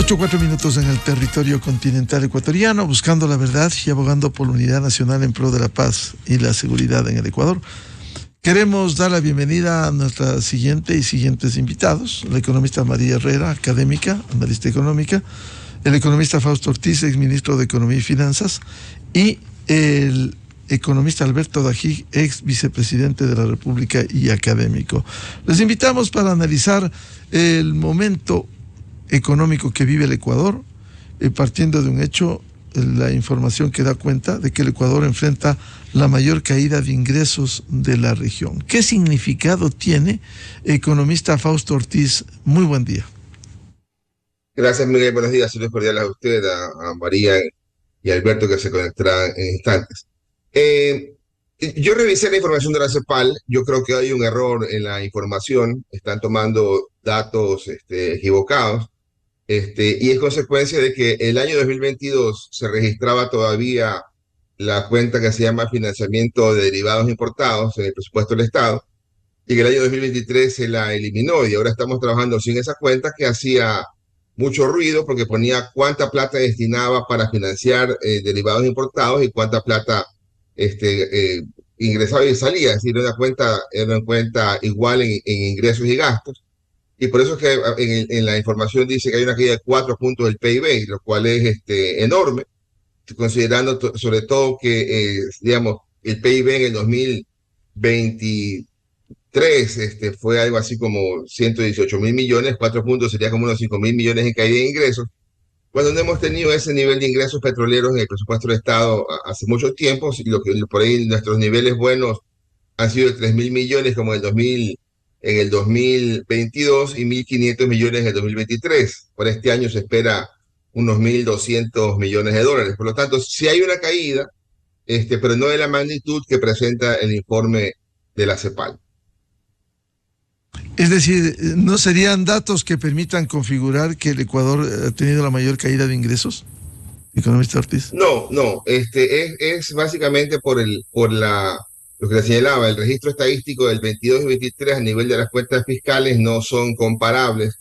8:04 en el territorio continental ecuatoriano, buscando la verdad y abogando por la unidad nacional en pro de la paz y la seguridad en el Ecuador. Queremos dar la bienvenida a nuestra siguientes invitados: la economista María Herrera, académica, analista económica; el economista Fausto Ortiz, exministro de Economía y Finanzas; y el economista Alberto Dají, ex vicepresidente de la República y académico. Les invitamos para analizar el momento económico que vive el Ecuador, partiendo de un hecho, la información que da cuenta de que el Ecuador enfrenta la mayor caída de ingresos de la región. ¿Qué significado tiene, economista Fausto Ortiz? Muy buen día. Gracias, Miguel. Buenos días. Saludos cordiales a usted, a María y a Alberto, que se conectarán en instantes. Yo revisé la información de la CEPAL. Yo creo que hay un error en la información. Están tomando datos equivocados. Y es consecuencia de que el año 2022 se registraba todavía la cuenta que se llama financiamiento de derivados importados en el presupuesto del Estado, y que el año 2023 se la eliminó, y ahora estamos trabajando sin esa cuenta, que hacía mucho ruido porque ponía cuánta plata destinaba para financiar derivados importados y cuánta plata ingresaba y salía. Es decir, era una cuenta igual en ingresos y gastos. Y por eso es que en la información dice que hay una caída de 4 puntos del PIB, lo cual es enorme, considerando sobre todo que, digamos, el PIB en el 2023 fue algo así como 118.000 millones, 4 puntos sería como unos 5.000 millones en caída de ingresos, cuando no hemos tenido ese nivel de ingresos petroleros en el presupuesto del Estado hace mucho tiempo. Por ahí nuestros niveles buenos han sido de 3.000 millones como en el 2022 y 1.500 millones en el 2023. Por este año se espera unos 1.200 millones de dólares. Por lo tanto, sí hay una caída, pero no de la magnitud que presenta el informe de la CEPAL. Es decir, ¿no serían datos que permitan configurar que el Ecuador ha tenido la mayor caída de ingresos, economista Ortiz? No, es básicamente por lo que le señalaba. El registro estadístico del 22 y 23 a nivel de las cuentas fiscales no son comparables,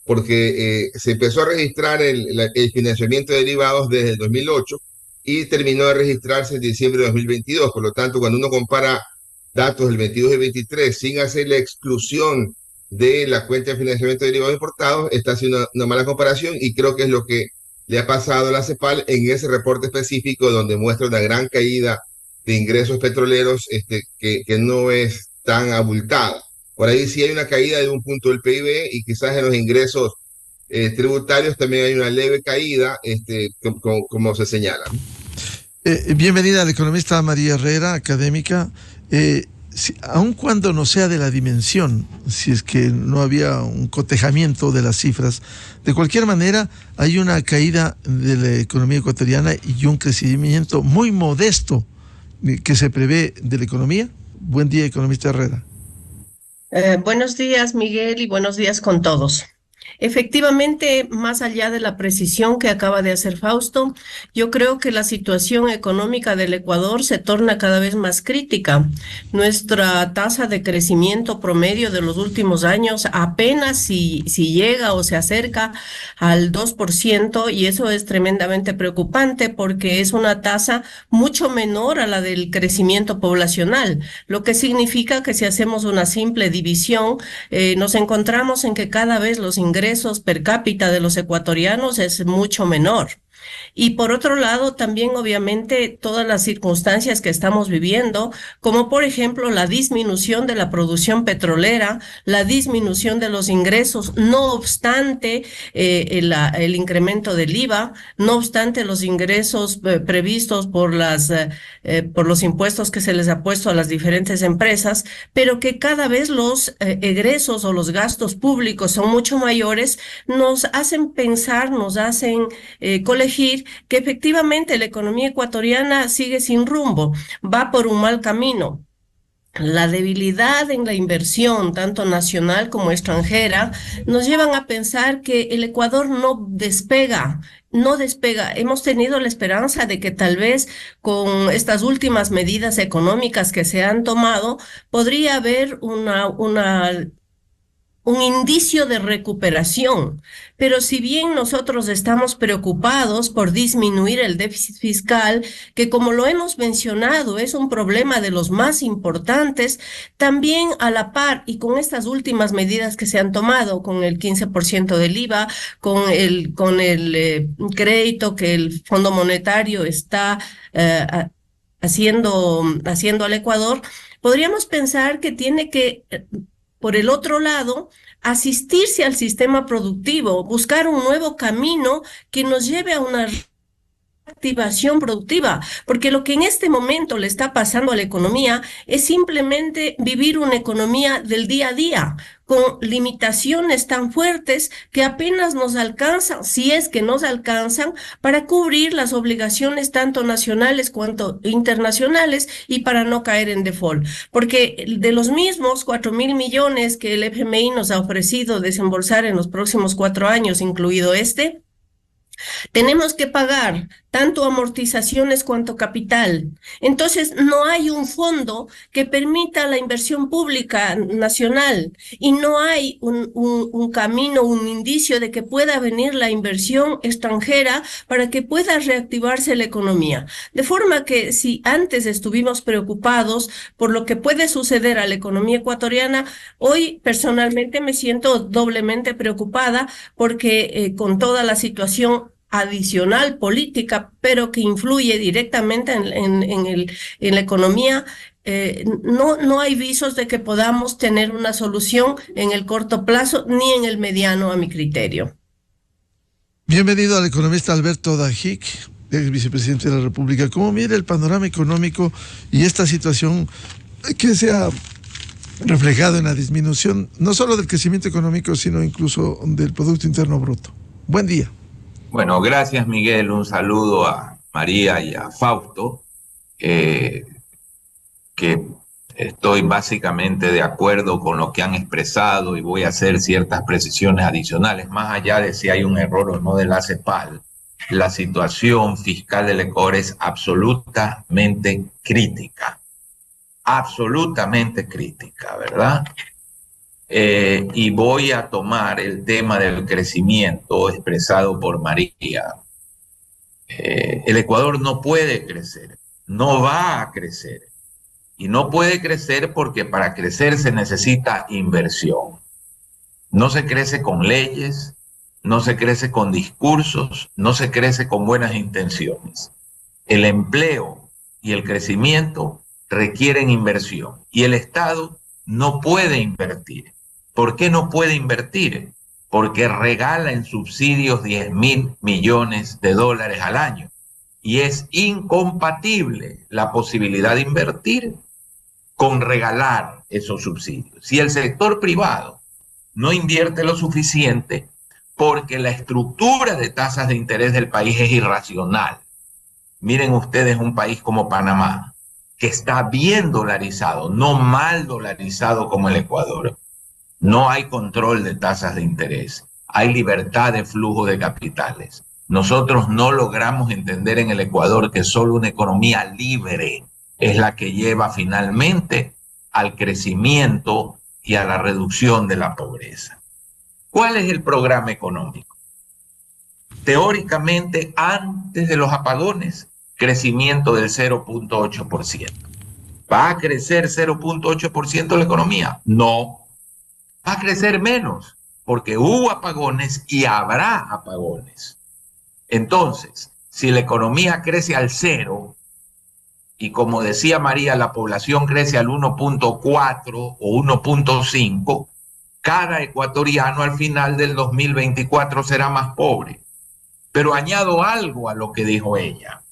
porque se empezó a registrar el financiamiento de derivados desde el 2008 y terminó de registrarse en diciembre de 2022. Por lo tanto, cuando uno compara datos del 22 y 23 sin hacer la exclusión de la cuenta de financiamiento de derivados importados, está haciendo una mala comparación, y creo que es lo que le ha pasado a la CEPAL en ese reporte específico, donde muestra una gran caída de ingresos petroleros que no es tan abultada. Por ahí sí hay una caída de 1 punto del PIB, y quizás en los ingresos tributarios también hay una leve caída, como se señala. Bienvenida al economista María Herrera, académica. Aun cuando no sea de la dimensión, si es que no había un cotejamiento de las cifras, de cualquier manera hay una caída de la economía ecuatoriana y un crecimiento muy modesto que se prevé de la economía. Buen día, economista Herrera. Buenos días, Miguel, y buenos días con todos. Efectivamente, más allá de la precisión que acaba de hacer Fausto, yo creo que la situación económica del Ecuador se torna cada vez más crítica. Nuestra tasa de crecimiento promedio de los últimos años apenas si llega o se acerca al 2%, y eso es tremendamente preocupante porque es una tasa mucho menor a la del crecimiento poblacional, lo que significa que si hacemos una simple división, nos encontramos en que cada vez los ingresos per cápita de los ecuatorianos es mucho menor. Y por otro lado, también obviamente todas las circunstancias que estamos viviendo, como por ejemplo la disminución de la producción petrolera, la disminución de los ingresos, no obstante el incremento del IVA, no obstante los ingresos previstos por los impuestos que se les ha puesto a las diferentes empresas, pero que cada vez los egresos o los gastos públicos son mucho mayores, nos hacen pensar, nos hacen colegir que efectivamente la economía ecuatoriana sigue sin rumbo, va por un mal camino. La debilidad en la inversión, tanto nacional como extranjera, nos llevan a pensar que el Ecuador no despega. Hemos tenido la esperanza de que tal vez con estas últimas medidas económicas que se han tomado, podría haber una un indicio de recuperación. Pero si bien nosotros estamos preocupados por disminuir el déficit fiscal, que como lo hemos mencionado es un problema de los más importantes, también a la par y con estas últimas medidas que se han tomado, con el 15% del IVA, con el crédito que el Fondo Monetario está haciendo al Ecuador, podríamos pensar que tiene que por el otro lado, asistirse al sistema productivo, buscar un nuevo camino que nos lleve a una activación productiva, porque lo que en este momento le está pasando a la economía es simplemente vivir una economía del día a día, con limitaciones tan fuertes que apenas nos alcanzan, si es que nos alcanzan, para cubrir las obligaciones tanto nacionales cuanto internacionales y para no caer en default. Porque de los mismos 4.000 millones que el FMI nos ha ofrecido desembolsar en los próximos 4 años, incluido tenemos que pagar tanto amortizaciones cuanto capital. Entonces, no hay un fondo que permita la inversión pública nacional y no hay un camino, un indicio de que pueda venir la inversión extranjera para que pueda reactivarse la economía. De forma que si antes estuvimos preocupados por lo que puede suceder a la economía ecuatoriana, hoy personalmente me siento doblemente preocupada porque con toda la situación adicional política, pero que influye directamente en la economía, no hay visos de que podamos tener una solución en el corto plazo ni en el mediano, a mi criterio. Bienvenido al economista Alberto Dajic, ex vicepresidente de la República. ¿Cómo mira el panorama económico y esta situación que se ha reflejado en la disminución no solo del crecimiento económico, sino incluso del Producto Interno Bruto? Buen día. Bueno, gracias Miguel, un saludo a María y a Fausto, que estoy básicamente de acuerdo con lo que han expresado y voy a hacer ciertas precisiones adicionales, más allá de si hay un error o no de la CEPAL. La situación fiscal del Ecuador es absolutamente crítica, ¿verdad? Y voy a tomar el tema del crecimiento expresado por María. El Ecuador no puede crecer, no va a crecer. Y no puede crecer porque para crecer se necesita inversión. No se crece con leyes, no se crece con discursos, no se crece con buenas intenciones. El empleo y el crecimiento requieren inversión y el Estado no puede invertir. ¿Por qué no puede invertir? Porque regala en subsidios 10.000 millones de dólares al año y es incompatible la posibilidad de invertir con regalar esos subsidios. Si el sector privado no invierte lo suficiente porque la estructura de tasas de interés del país es irracional. Miren ustedes un país como Panamá, que está bien dolarizado, no mal dolarizado como el Ecuador. No hay control de tasas de interés, hay libertad de flujo de capitales. Nosotros no logramos entender en el Ecuador que solo una economía libre es la que lleva finalmente al crecimiento y a la reducción de la pobreza. ¿Cuál es el programa económico? Teóricamente, antes de los apagones, crecimiento del 0.8%. ¿Va a crecer 0.8% la economía? No. Va a crecer menos, porque hubo apagones y habrá apagones. Entonces, si la economía crece al 0, y como decía María, la población crece al 1.4 o 1.5, cada ecuatoriano al final del 2024 será más pobre. Pero añado algo a lo que dijo ella.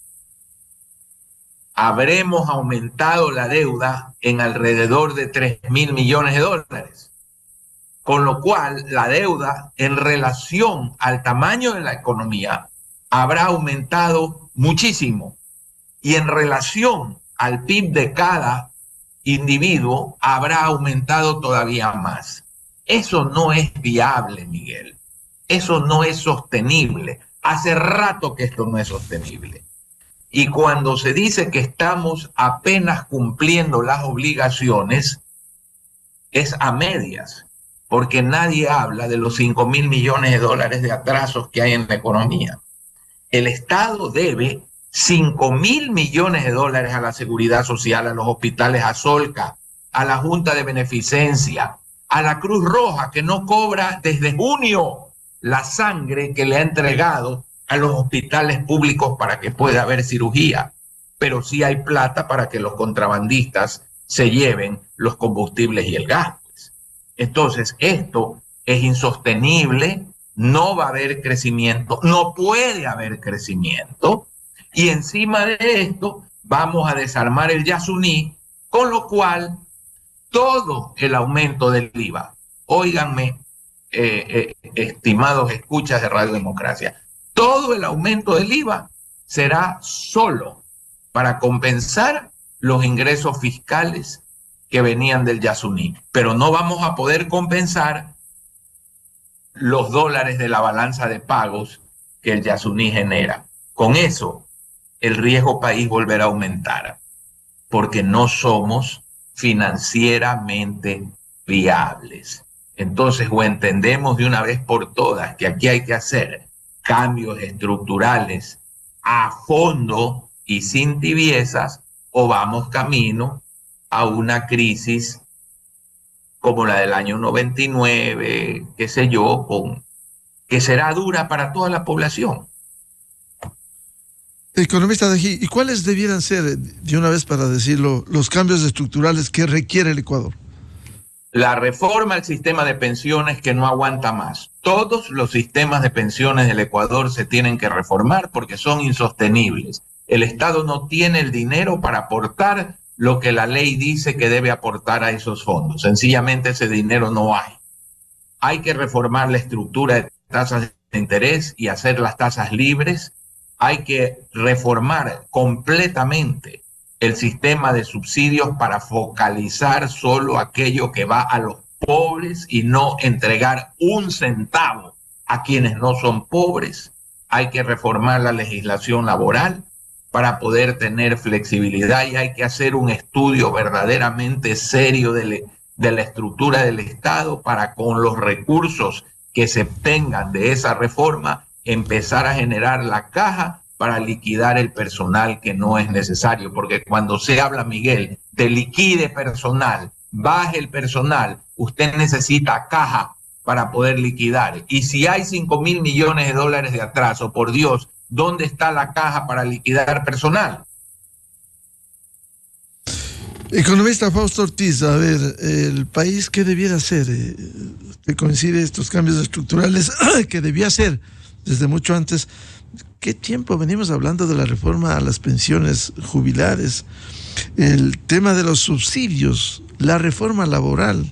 Habremos aumentado la deuda en alrededor de 3.000 millones de dólares. Con lo cual, la deuda en relación al tamaño de la economía habrá aumentado muchísimo. Y en relación al PIB de cada individuo habrá aumentado todavía más. Eso no es viable, Miguel. Eso no es sostenible. Hace rato que esto no es sostenible. Y cuando se dice que estamos apenas cumpliendo las obligaciones, es a medias. porque nadie habla de los 5.000 millones de dólares de atrasos que hay en la economía. El Estado debe 5.000 millones de dólares a la Seguridad Social, a los hospitales, a Solca, a la Junta de Beneficencia, a la Cruz Roja, que no cobra desde junio la sangre que le ha entregado a los hospitales públicos para que pueda haber cirugía. Pero sí hay plata para que los contrabandistas se lleven los combustibles y el gas. Entonces, esto es insostenible, no va a haber crecimiento, no puede haber crecimiento, y encima de esto vamos a desarmar el Yasuní, con lo cual todo el aumento del IVA, óiganme, estimados escuchas de Radio Democracia, todo el aumento del IVA será solo para compensar los ingresos fiscales que venían del Yasuní, pero no vamos a poder compensar los dólares de la balanza de pagos que el Yasuní genera. Con eso, el riesgo país volverá a aumentar, porque no somos financieramente viables. Entonces, o entendemos de una vez por todas que aquí hay que hacer cambios estructurales a fondo y sin tibiezas, o vamos camino a una crisis como la del año 99, qué sé yo, que será dura para toda la población. Economista Dají, ¿y cuáles debieran ser, de una vez para decirlo, los cambios estructurales que requiere el Ecuador? La reforma al sistema de pensiones, que no aguanta más. Todos los sistemas de pensiones del Ecuador se tienen que reformar porque son insostenibles. El Estado no tiene el dinero para aportar lo que la ley dice que debe aportar a esos fondos. Sencillamente ese dinero no hay. Hay que reformar la estructura de tasas de interés y hacer las tasas libres. Hay que reformar completamente el sistema de subsidios para focalizar solo aquello que va a los pobres y no entregar un centavo a quienes no son pobres. Hay que reformar la legislación laboral para poder tener flexibilidad, y hay que hacer un estudio verdaderamente serio de la estructura del Estado para, con los recursos que se obtengan de esa reforma, empezar a generar la caja para liquidar el personal que no es necesario. Porque cuando se habla, Miguel, de liquide personal, baje el personal, usted necesita caja para poder liquidar. Y si hay 5.000 millones de dólares de atraso, por Dios, ¿dónde está la caja para liquidar personal? Economista Fausto Ortiz, a ver, el país, ¿qué debiera hacer? ¿Te coincide estos cambios estructurales que debía hacer desde mucho antes? ¿Qué tiempo venimos hablando de la reforma a las pensiones jubilares? El tema de los subsidios, la reforma laboral.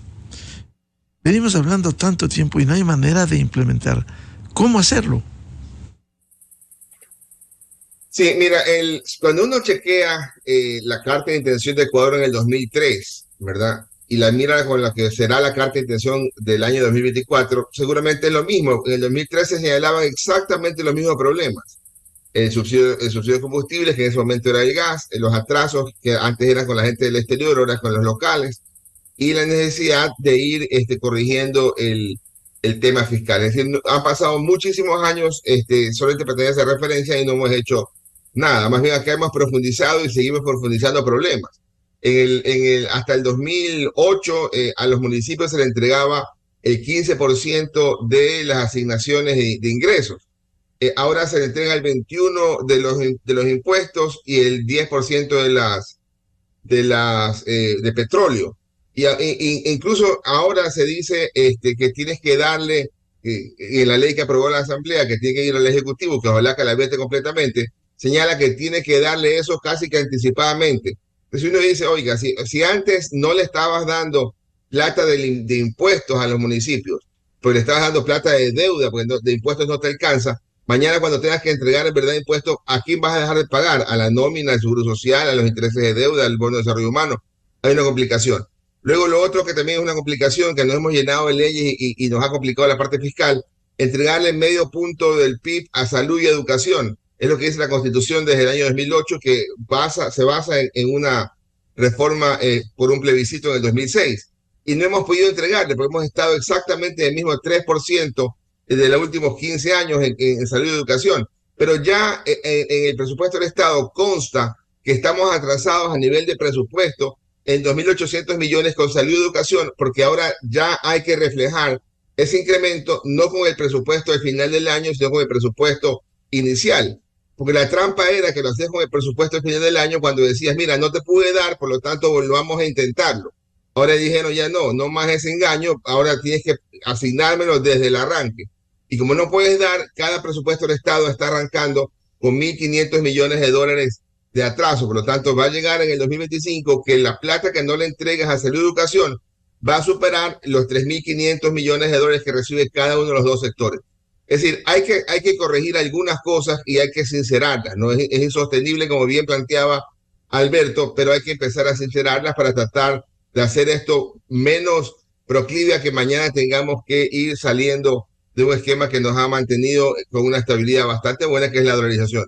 Venimos hablando tanto tiempo y no hay manera de implementar. ¿Cómo hacerlo? Sí, mira, cuando uno chequea la carta de intención de Ecuador en el 2003, ¿verdad? Y la mira con la que será la carta de intención del año 2024, seguramente es lo mismo. En el 2013 se señalaban exactamente los mismos problemas. El subsidio de combustibles, que en ese momento era el gas, los atrasos que antes eran con la gente del exterior, ahora con los locales, y la necesidad de ir corrigiendo el tema fiscal. Es decir, han pasado muchísimos años solamente para tener esa referencia y no hemos hecho nada. Más bien acá hemos profundizado y seguimos profundizando problemas. Hasta el 2008 a los municipios se le entregaba el 15% de las asignaciones de ingresos. Ahora se le entrega el 21% de los impuestos y el 10% de petróleo. Incluso ahora se dice que tienes que darle, en la ley que aprobó la Asamblea, que tiene que ir al Ejecutivo, que ojalá que la vete completamente, señala que tiene que darle eso casi que anticipadamente. Entonces uno dice, oiga, si antes no le estabas dando plata de impuestos a los municipios, pero le estabas dando plata de deuda, porque de impuestos no te alcanza, mañana cuando tengas que entregar en verdad impuestos, ¿a quién vas a dejar de pagar? A la nómina, al seguro social, a los intereses de deuda, al bono de desarrollo humano. Hay una complicación. Luego lo otro que también es una complicación, que nos hemos llenado de leyes y nos ha complicado la parte fiscal, entregarle medio punto del PIB a salud y educación. Es lo que dice la Constitución desde el año 2008, que se basa en una reforma por un plebiscito en el 2006. y no hemos podido entregarle, porque hemos estado exactamente en el mismo 3% de los últimos 15 años en salud y educación. Pero ya en el presupuesto del Estado consta que estamos atrasados a nivel de presupuesto en 2.800 millones con salud y educación, porque ahora ya hay que reflejar ese incremento no con el presupuesto al final del año, sino con el presupuesto inicial. Porque la trampa era que lo hacías con el presupuesto al final del año cuando decías, mira, no te pude dar, por lo tanto volvamos a intentarlo. Ahora dijeron ya no más ese engaño, ahora tienes que asignármelo desde el arranque. Y como no puedes dar, cada presupuesto del Estado está arrancando con 1.500 millones de dólares de atraso. Por lo tanto, va a llegar en el 2025 que la plata que no le entregas a salud y educación va a superar los 3.500 millones de dólares que recibe cada uno de los dos sectores. Es decir, hay que corregir algunas cosas y hay que sincerarlas, ¿no? Es insostenible, como bien planteaba Alberto, pero hay que empezar a sincerarlas para tratar de hacer esto menos proclive a que mañana tengamos que ir saliendo de un esquema que nos ha mantenido con una estabilidad bastante buena, que es la dolarización.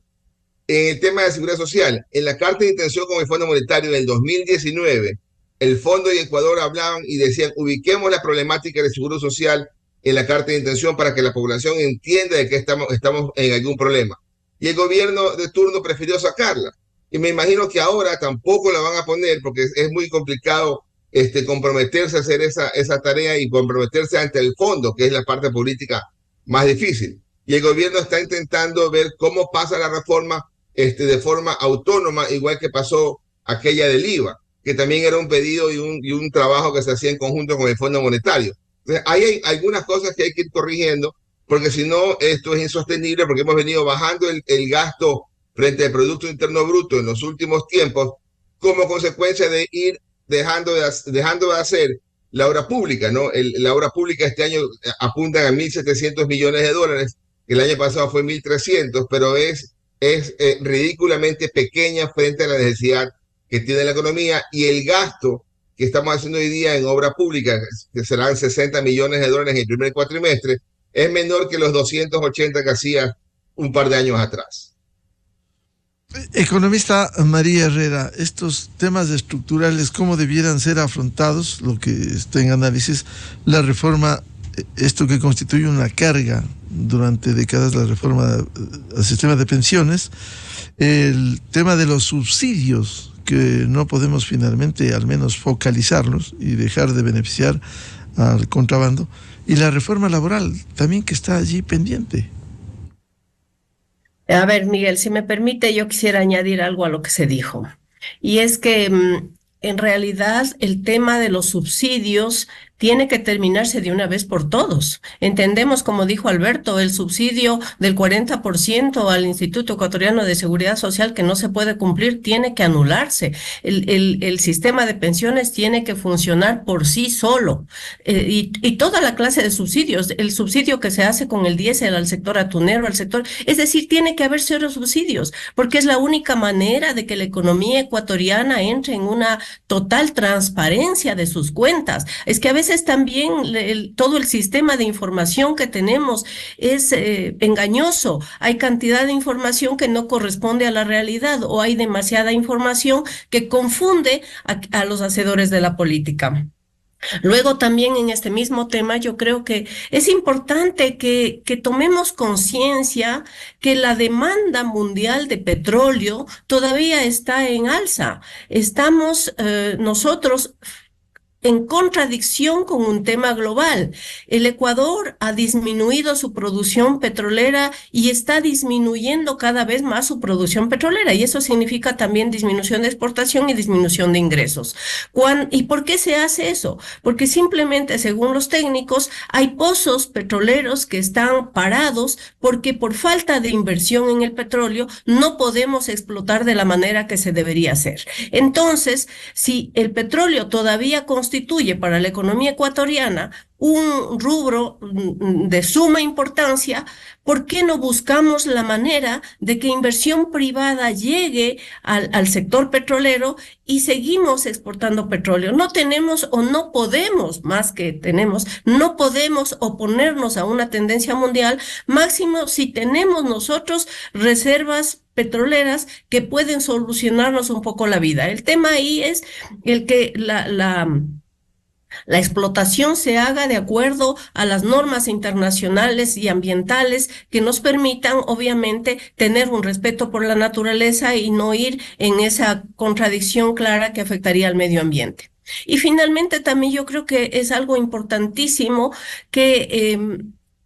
En el tema de seguridad social, en la carta de intención con el Fondo Monetario del 2019, el Fondo y Ecuador hablaban y decían, ubiquemos la problemática del seguro social en la carta de intención para que la población entienda de que estamos en algún problema. Y el gobierno de turno prefirió sacarla. Y me imagino que ahora tampoco la van a poner porque es muy complicado comprometerse a hacer esa tarea y comprometerse ante el fondo, que es la parte política más difícil. Y el gobierno está intentando ver cómo pasa la reforma de forma autónoma, igual que pasó aquella del IVA, que también era un pedido y un trabajo que se hacía en conjunto con el Fondo Monetario. Entonces, hay algunas cosas que hay que ir corrigiendo, porque si no, esto es insostenible, porque hemos venido bajando el gasto frente al Producto Interno Bruto en los últimos tiempos, como consecuencia de ir dejando de hacer la obra pública, ¿no? La obra pública este año apunta a 1.700 millones de dólares, el año pasado fue 1.300, pero es ridículamente pequeña frente a la necesidad que tiene la economía, y el gasto que estamos haciendo hoy día en obra pública, que serán 60 millones de dólares en el primer cuatrimestre, es menor que los 280 que hacía un par de años atrás. Economista María Herrera, estos temas estructurales, ¿cómo debieran ser afrontados? Lo que está en análisis, la reforma, esto que constituye una carga durante décadas, la reforma al sistema de pensiones, el tema de los subsidios, que no podemos finalmente al menos focalizarlos y dejar de beneficiar al contrabando, y la reforma laboral también, que está allí pendiente. A ver, Miguel, si me permite, yo quisiera añadir algo a lo que se dijo. Y es que en realidad el tema de los subsidios tiene que terminarse de una vez por todos. Entendemos, como dijo Alberto, el subsidio del 40% al Instituto Ecuatoriano de Seguridad Social que no se puede cumplir tiene que anularse. El sistema de pensiones tiene que funcionar por sí solo. Y toda la clase de subsidios, el subsidio que se hace con el diésel al sector atunero, al sector, es decir, tiene que haber cero subsidios, porque es la única manera de que la economía ecuatoriana entre en una total transparencia de sus cuentas. Es que a veces también todo el sistema de información que tenemos es engañoso. Hay cantidad de información que no corresponde a la realidad, o hay demasiada información que confunde a los hacedores de la política. Luego también en este mismo tema yo creo que es importante que tomemos conciencia que la demanda mundial de petróleo todavía está en alza. Estamos nosotros en contradicción con un tema global. El Ecuador ha disminuido su producción petrolera y está disminuyendo cada vez más su producción petrolera, y eso significa también disminución de exportación y disminución de ingresos. ¿Y por qué se hace eso? Porque simplemente, según los técnicos, hay pozos petroleros que están parados porque por falta de inversión en el petróleo no podemos explotar de la manera que se debería hacer. Entonces, si el petróleo todavía constituye para la economía ecuatoriana un rubro de suma importancia, ¿por qué no buscamos la manera de que inversión privada llegue al sector petrolero y seguimos exportando petróleo? No tenemos, o no podemos, más que tenemos, no podemos oponernos a una tendencia mundial, máximo si tenemos nosotros reservas petroleras que pueden solucionarnos un poco la vida. El tema ahí es el que La explotación se haga de acuerdo a las normas internacionales y ambientales que nos permitan, obviamente, tener un respeto por la naturaleza y no ir en esa contradicción clara que afectaría al medio ambiente. Y finalmente también yo creo que es algo importantísimo que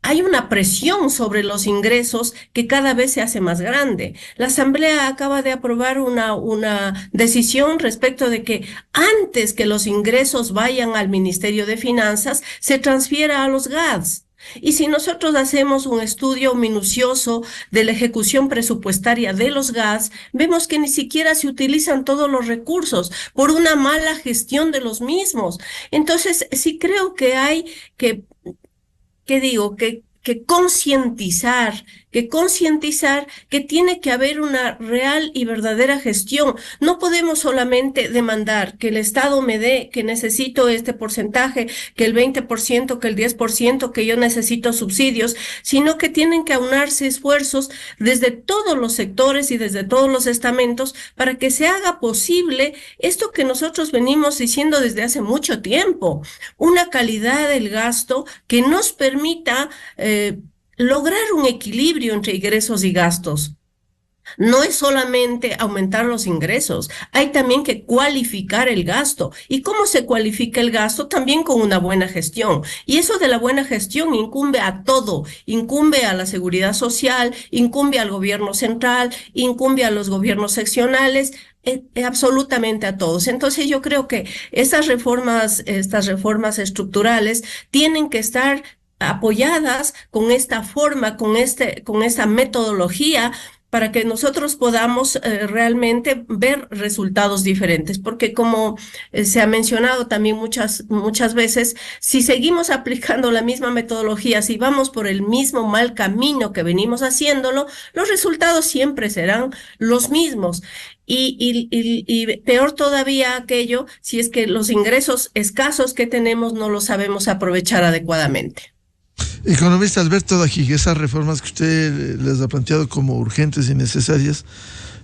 hay una presión sobre los ingresos que cada vez se hace más grande. La Asamblea acaba de aprobar una decisión respecto de que antes que los ingresos vayan al Ministerio de Finanzas, se transfiera a los GADs. Y si nosotros hacemos un estudio minucioso de la ejecución presupuestaria de los GADs, vemos que ni siquiera se utilizan todos los recursos por una mala gestión de los mismos. Entonces, sí creo que hay que digo, que concientizar que tiene que haber una real y verdadera gestión. No podemos solamente demandar que el Estado me dé, que necesito este porcentaje, que el 20%, que el 10%, que yo necesito subsidios, sino que tienen que aunarse esfuerzos desde todos los sectores y desde todos los estamentos para que se haga posible esto que nosotros venimos diciendo desde hace mucho tiempo, una calidad del gasto que nos permita lograr un equilibrio entre ingresos y gastos. No es solamente aumentar los ingresos, hay también que cualificar el gasto. ¿Y cómo se cualifica el gasto? También con una buena gestión. Y eso de la buena gestión incumbe a todo, incumbe a la seguridad social, incumbe al gobierno central, incumbe a los gobiernos seccionales, absolutamente a todos. Entonces yo creo que estas reformas estructurales tienen que estar apoyadas con esta forma, con esta metodología, para que nosotros podamos realmente ver resultados diferentes. Porque como se ha mencionado también muchas veces, si seguimos aplicando la misma metodología, si vamos por el mismo mal camino que venimos haciéndolo, los resultados siempre serán los mismos. Y peor todavía aquello, si es que los ingresos escasos que tenemos no los sabemos aprovechar adecuadamente. Economista Alberto Dajig, esas reformas que usted les ha planteado como urgentes y necesarias,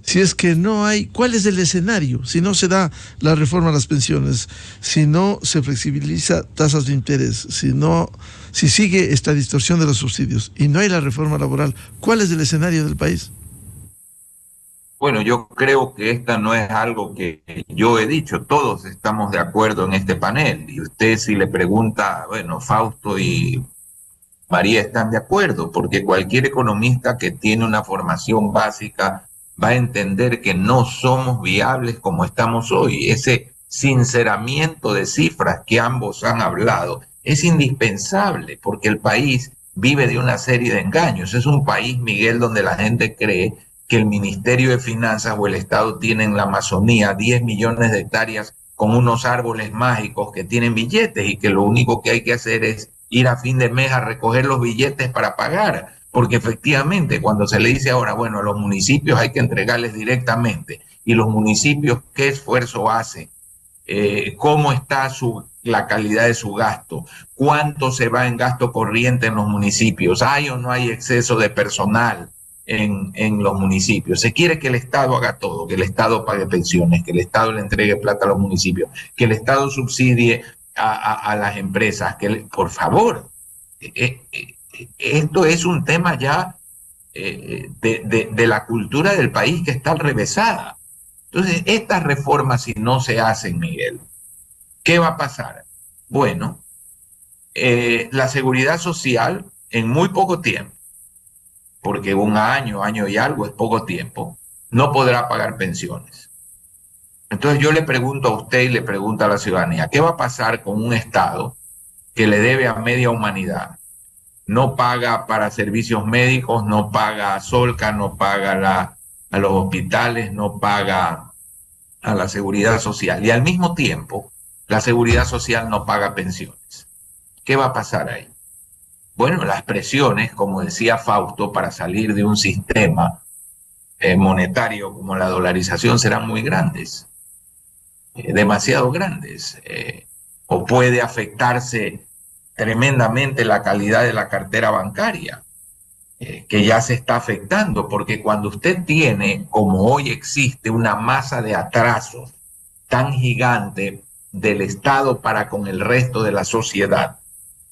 si es que no hay, ¿cuál es el escenario? Si no se da la reforma a las pensiones, si no se flexibiliza tasas de interés, si sigue esta distorsión de los subsidios y no hay la reforma laboral, ¿cuál es el escenario del país? Bueno, yo creo que esta no es algo que yo he dicho, todos estamos de acuerdo en este panel. Y usted si le pregunta, bueno, Fausto y María están de acuerdo, porque cualquier economista que tiene una formación básica va a entender que no somos viables como estamos hoy. Ese sinceramiento de cifras que ambos han hablado es indispensable, porque el país vive de una serie de engaños. Es un país, Miguel, donde la gente cree que el Ministerio de Finanzas o el Estado tienen en la Amazonía 10 millones de hectáreas con unos árboles mágicos que tienen billetes y que lo único que hay que hacer es ir a fin de mes a recoger los billetes para pagar, porque efectivamente cuando se le dice ahora, bueno, a los municipios hay que entregarles directamente, y los municipios, ¿qué esfuerzo hacen? ¿Cómo está la calidad de su gasto? ¿Cuánto se va en gasto corriente en los municipios? ¿Hay o no hay exceso de personal en los municipios? Se quiere que el Estado haga todo, que el Estado pague pensiones, que el Estado le entregue plata a los municipios, que el Estado subsidie a las empresas, por favor, esto es un tema ya de la cultura del país que está revesada. Entonces, estas reformas, si no se hacen, Miguel, ¿qué va a pasar? Bueno, la seguridad social en muy poco tiempo, porque un año y algo es poco tiempo, no podrá pagar pensiones. Entonces yo le pregunto a usted y le pregunto a la ciudadanía, ¿qué va a pasar con un Estado que le debe a media humanidad? No paga para servicios médicos, no paga a Solca, no paga a los hospitales, no paga a la seguridad social. Y al mismo tiempo, la seguridad social no paga pensiones. ¿Qué va a pasar ahí? Bueno, las presiones, como decía Fausto, para salir de un sistema monetario como la dolarización serán muy grandes. Demasiado grandes, o puede afectarse tremendamente la calidad de la cartera bancaria, que ya se está afectando, porque cuando usted tiene, como hoy existe, una masa de atrasos tan gigante del Estado para con el resto de la sociedad,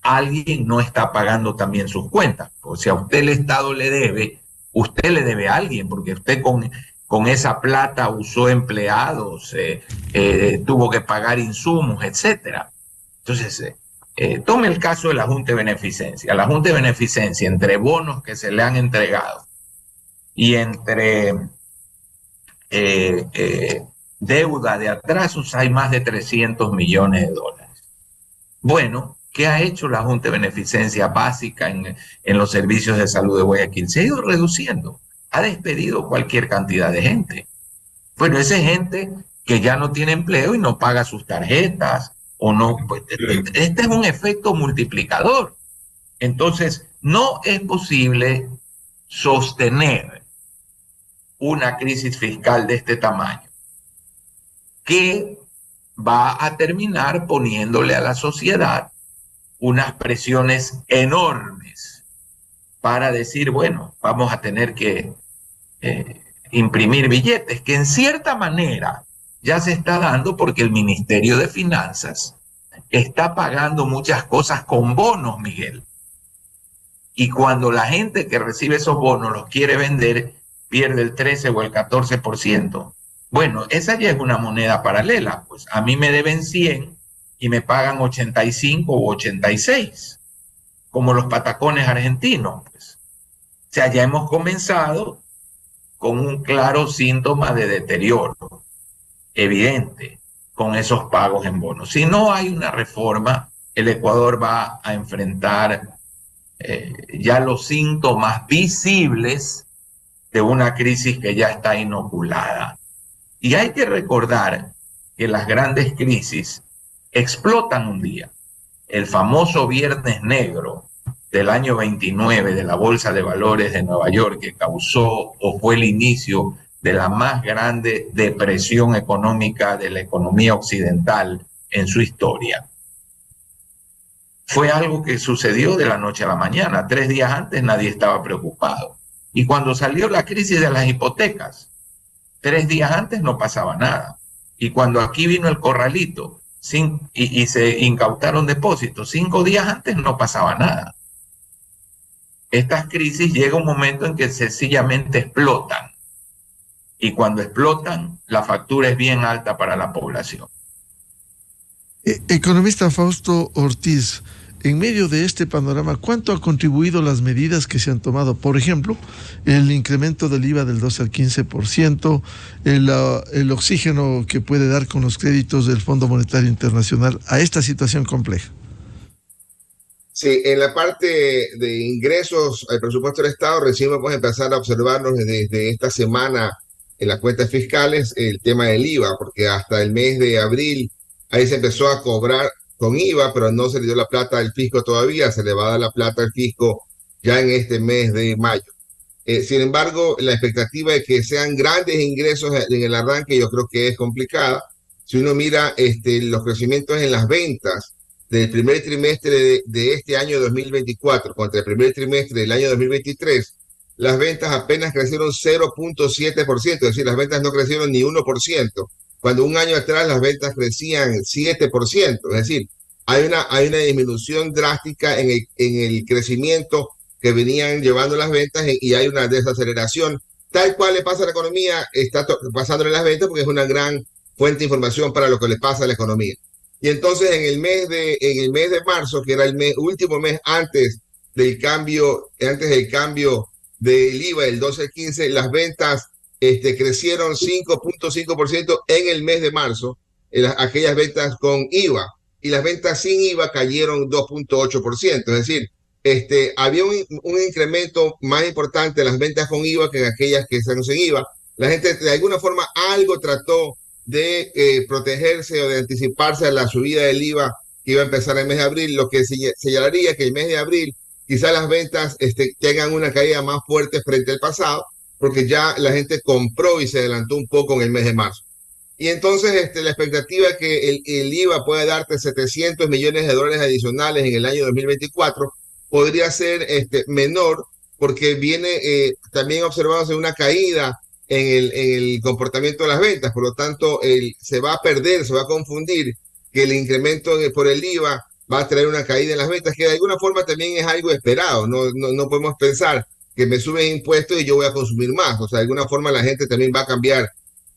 alguien no está pagando también sus cuentas. O sea, a usted el Estado le debe, usted le debe a alguien, porque usted con esa plata usó empleados, tuvo que pagar insumos, etcétera. Entonces, tome el caso de la Junta de Beneficencia. La Junta de Beneficencia, entre bonos que se le han entregado y entre deuda de atrasos, hay más de 300 millones de dólares. Bueno, ¿qué ha hecho la Junta de Beneficencia básica en los servicios de salud de Guayaquil? Se ha ido reduciendo, ha despedido cualquier cantidad de gente. Bueno, esa gente que ya no tiene empleo y no paga sus tarjetas, o no, pues, este es un efecto multiplicador. Entonces, no es posible sostener una crisis fiscal de este tamaño que va a terminar poniéndole a la sociedad unas presiones enormes para decir, bueno, vamos a tener que imprimir billetes, que en cierta manera ya se está dando porque el Ministerio de Finanzas está pagando muchas cosas con bonos, Miguel. Y cuando la gente que recibe esos bonos los quiere vender, pierde el 13 o el 14%. Bueno, esa ya es una moneda paralela. Pues a mí me deben 100 y me pagan 85 o 86, como los patacones argentinos. Pues. O sea, ya hemos comenzado con un claro síntoma de deterioro evidente con esos pagos en bonos. Si no hay una reforma, el Ecuador va a enfrentar ya los síntomas visibles de una crisis que ya está inoculada. Y hay que recordar que las grandes crisis explotan un día. El famoso Viernes Negro del año 29 de la Bolsa de Valores de Nueva York, que causó o fue el inicio de la más grande depresión económica de la economía occidental en su historia. Fue algo que sucedió de la noche a la mañana. 3 días antes nadie estaba preocupado. Y cuando salió la crisis de las hipotecas, 3 días antes no pasaba nada. Y cuando aquí vino el corralito y se incautaron depósitos, 5 días antes no pasaba nada. Estas crisis llega un momento en que sencillamente explotan. Y cuando explotan, la factura es bien alta para la población. Economista Fausto Ortiz, en medio de este panorama, ¿cuánto ha contribuido las medidas que se han tomado? Por ejemplo, el incremento del IVA del 12 al 15%, el oxígeno que puede dar con los créditos del Fondo Monetario Internacional a esta situación compleja. Sí, en la parte de ingresos al presupuesto del Estado, recién vamos a empezar a observarnos desde esta semana en las cuentas fiscales el tema del IVA, porque hasta el mes de abril ahí se empezó a cobrar con IVA, pero no se le dio la plata al fisco todavía, se le va a dar la plata al fisco ya en este mes de mayo. Sin embargo, la expectativa de que sean grandes ingresos en el arranque yo creo que es complicada. Si uno mira los crecimientos en las ventas del primer trimestre de este año 2024 contra el primer trimestre del año 2023, las ventas apenas crecieron 0.7%, es decir, las ventas no crecieron ni 1%, cuando un año atrás las ventas crecían 7%, es decir, hay una disminución drástica en el crecimiento que venían llevando las ventas y hay una desaceleración. Tal cual le pasa a la economía, está pasándole las ventas porque es una gran fuente de información para lo que le pasa a la economía. Y entonces en el mes de marzo, que era el último mes antes del cambio del IVA, el 12 al 15, las ventas crecieron 5.5% en el mes de marzo, aquellas ventas con IVA, y las ventas sin IVA cayeron 2.8%, es decir, había un incremento más importante en las ventas con IVA que en aquellas que están sin IVA. La gente de alguna forma algo trató de protegerse o de anticiparse a la subida del IVA que iba a empezar en el mes de abril, lo que señalaría que el mes de abril quizás las ventas tengan una caída más fuerte frente al pasado, porque ya la gente compró y se adelantó un poco en el mes de marzo. Y entonces la expectativa es que el IVA pueda darte 700 millones de dólares adicionales en el año 2024, podría ser menor, porque viene también observándose una caída en el comportamiento de las ventas, por lo tanto se va a perder, se va a confundir que el incremento por el IVA va a traer una caída en las ventas, que de alguna forma también es algo esperado. No podemos pensar que me suben impuestos y yo voy a consumir más. O sea, de alguna forma la gente también va a cambiar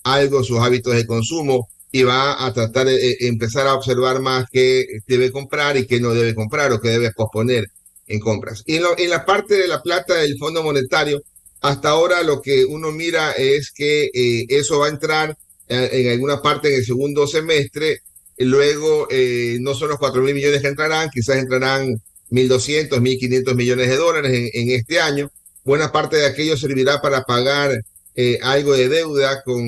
algo sus hábitos de consumo y va a tratar de empezar a observar más qué debe comprar y qué no debe comprar o qué debe posponer en compras. Y en la parte de la plata del Fondo Monetario, hasta ahora lo que uno mira es que eso va a entrar en alguna parte en el segundo semestre. Luego no son los 4.000 millones que entrarán, quizás entrarán 1.200, 1.500 millones de dólares en este año. Buena parte de aquello servirá para pagar algo de deuda con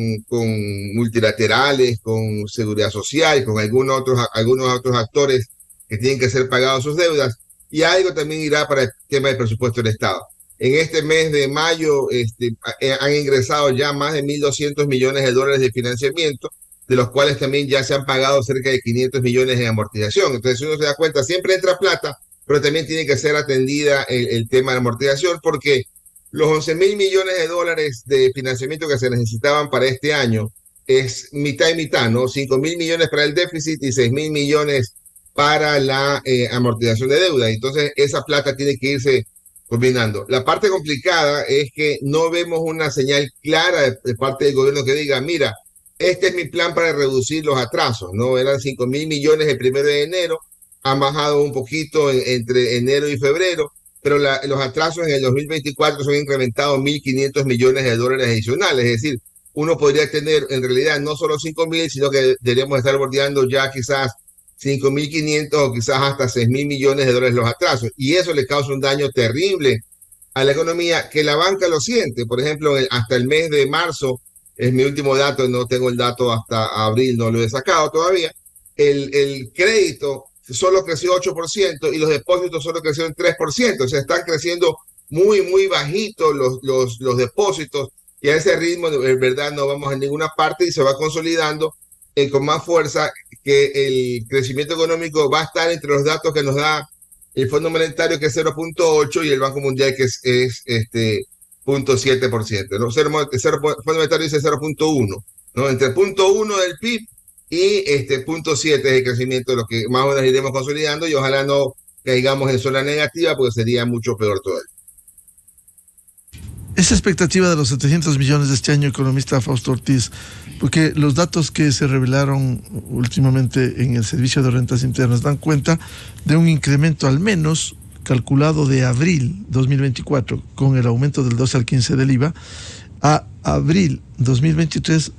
multilaterales, con seguridad social, con algunos otros actores que tienen que ser pagados sus deudas, y algo también irá para el tema del presupuesto del Estado. En este mes de mayo han ingresado ya más de 1.200 millones de dólares de financiamiento, de los cuales también ya se han pagado cerca de 500 millones en amortización. Entonces, si uno se da cuenta, siempre entra plata, pero también tiene que ser atendida el tema de amortización, porque los 11.000 millones de dólares de financiamiento que se necesitaban para este año es mitad y mitad, ¿no? 5.000 millones para el déficit y 6.000 millones para la amortización de deuda. Entonces, esa plata tiene que irse combinando. La parte complicada es que no vemos una señal clara de parte del gobierno que diga, mira, este es mi plan para reducir los atrasos, ¿no? Eran 5.000 millones el 1 de enero, han bajado un poquito entre enero y febrero, pero los atrasos en el 2024 son incrementados 1.500 millones de dólares adicionales. Es decir, uno podría tener en realidad no solo 5.000, sino que deberíamos estar bordeando ya quizás 5.500 o quizás hasta 6.000 millones de dólares los atrasos. Y eso le causa un daño terrible a la economía, que la banca lo siente. Por ejemplo, hasta el mes de marzo, es mi último dato, no tengo el dato hasta abril, no lo he sacado todavía, el crédito solo creció 8% y los depósitos solo crecieron 3%. O sea, están creciendo muy bajito los depósitos, y a ese ritmo, en verdad, no vamos a ninguna parte y se va consolidando con más fuerza que el crecimiento económico va a estar entre los datos que nos da el Fondo Monetario, que es 0.8, y el Banco Mundial, que es 0.7%, ¿no? El Fondo Monetario dice 0.1, ¿no? Entre el 0.1 del PIB y 0.7 es el crecimiento, de lo que más o menos iremos consolidando, y ojalá no caigamos en zona negativa, porque sería mucho peor todavía. Esa expectativa de los 700 millones de este año, economista Fausto Ortiz, porque los datos que se revelaron últimamente en el Servicio de Rentas Internas dan cuenta de un incremento al menos calculado de abril 2024, con el aumento del 12 al 15 del IVA, a abril 2023,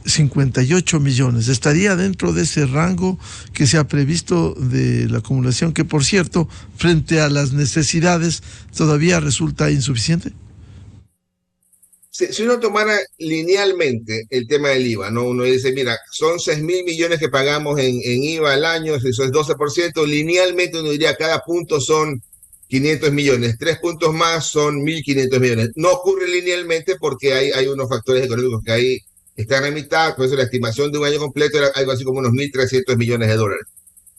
58 millones. Estaría dentro de ese rango que se ha previsto de la acumulación, que por cierto, frente a las necesidades, todavía resulta insuficiente. Si uno tomara linealmente el tema del IVA, ¿no? Uno dice, mira, son 6.000 millones que pagamos en IVA al año, si eso es 12%, linealmente uno diría cada punto son 500 millones, 3 puntos más son 1.500 millones. No ocurre linealmente porque hay unos factores económicos que ahí están a mitad, por eso la estimación de un año completo era algo así como unos 1.300 millones de dólares.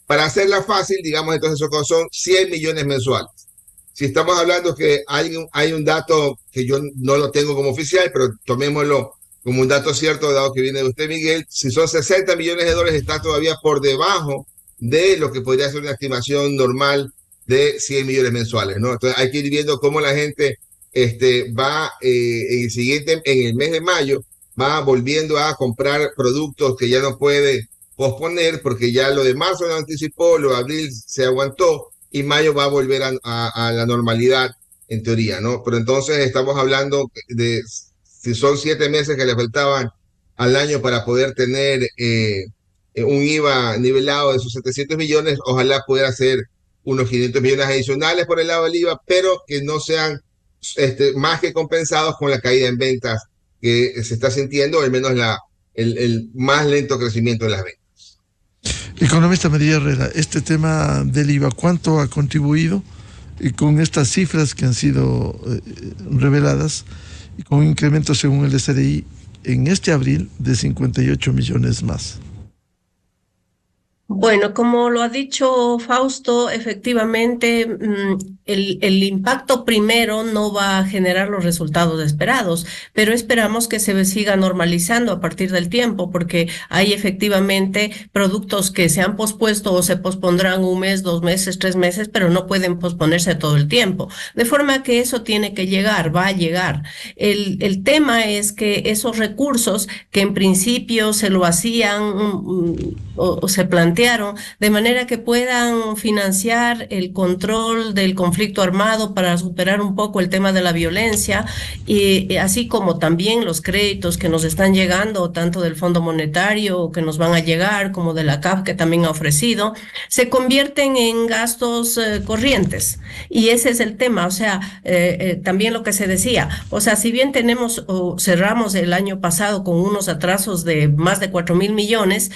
Para hacerla fácil, digamos, entonces eso son 100 millones mensuales. Si estamos hablando que hay un dato que yo no lo tengo como oficial, pero tomémoslo como un dato cierto, dado que viene de usted, Miguel, si son 60 millones de dólares, está todavía por debajo de lo que podría ser una estimación normal de 100 millones mensuales, ¿no? Entonces hay que ir viendo cómo la gente va en el mes de mayo, va volviendo a comprar productos que ya no puede posponer, porque ya lo de marzo lo anticipó, lo de abril se aguantó, y mayo va a volver a la normalidad, en teoría, ¿no? Pero entonces estamos hablando de, si son 7 meses que le faltaban al año para poder tener un IVA nivelado de esos 700 millones, ojalá pudiera ser unos 500 millones adicionales por el lado del IVA, pero que no sean más que compensados con la caída en ventas que se está sintiendo, al menos el más lento crecimiento de las ventas. Economista María Herrera, este tema del IVA, ¿cuánto ha contribuido con estas cifras que han sido reveladas y con un incremento según el SRI en este abril de 58 millones más? Bueno, como lo ha dicho Fausto, efectivamente, el impacto primero no va a generar los resultados esperados, pero esperamos que se siga normalizando a partir del tiempo, porque hay efectivamente productos que se han pospuesto o se pospondrán 1 mes, 2 meses, 3 meses, pero no pueden posponerse todo el tiempo. De forma que eso tiene que llegar, va a llegar. El tema es que esos recursos que en principio se lo hacían o se plantearon de manera que puedan financiar el control del conflicto armado para superar un poco el tema de la violencia, y así como también los créditos que nos están llegando, tanto del Fondo Monetario que nos van a llegar, como de la CAF que también ha ofrecido, se convierten en gastos corrientes. Y ese es el tema, o sea, también lo que se decía, o sea, si bien tenemos o cerramos el año pasado con unos atrasos de más de 4.000 millones,